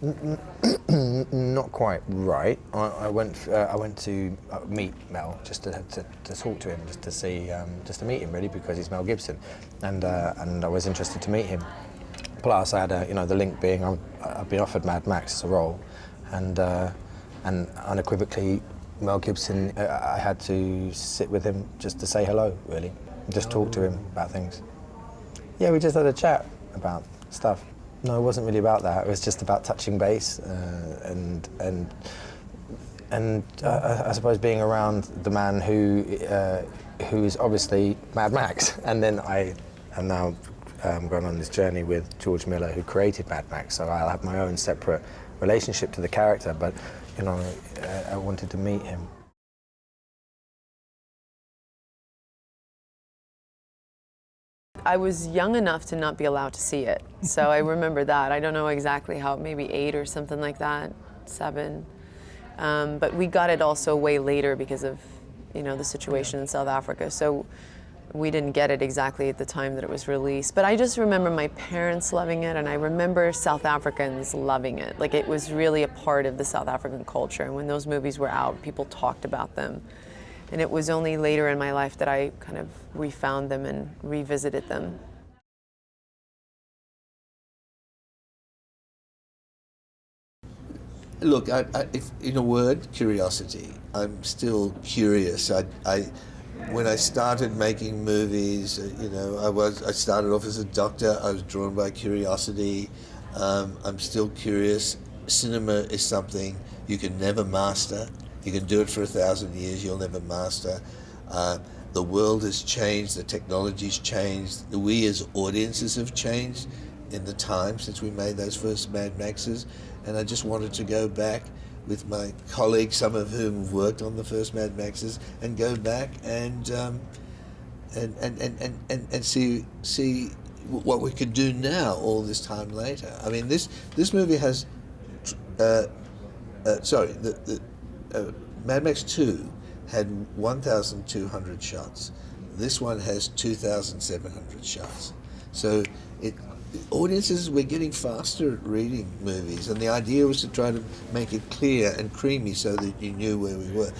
Not quite right. I went to meet Mel just to talk to him, just to see, just to meet him really, because he's Mel Gibson, and I was interested to meet him. Plus, I had the link being I've been offered Mad Max as a role, and unequivocally Mel Gibson. I had to sit with him just to say hello, really, just talk to him about things. Yeah, we just had a chat about stuff. No, it wasn't really about that. It was just about touching base and I suppose being around the man who is obviously Mad Max. And then I am now going on this journey with George Miller, who created Mad Max. So I'll have my own separate relationship to the character, but I wanted to meet him. I was young enough to not be allowed to see it, so I remember that. I don't know exactly how, maybe 8 or something like that, 7. But we got it also way later because of, the situation in South Africa. So we didn't get it exactly at the time that it was released. But I just remember my parents loving it, and I remember South Africans loving it. Like, it was really a part of the South African culture. And when those movies were out, people talked about them. And it was only later in my life that I kind of refound them and revisited them. Look, if, in a word, curiosity. I'm still curious. When I started making movies, I started off as a doctor. I was drawn by curiosity. I'm still curious. Cinema is something you can never master. You can do it for 1,000 years, you'll never master. The world has changed, the technology's changed, we as audiences have changed in the time since we made those first Mad Maxes, and I just wanted to go back with my colleagues, some of whom have worked on the first Mad Maxes, and go back and see what we could do now, all this time later. I mean, this movie has, Mad Max 2 had 1,200 shots. This one has 2,700 shots. So audiences, we're getting faster at reading movies, and the idea was to try to make it clear and creamy so that you knew where we were.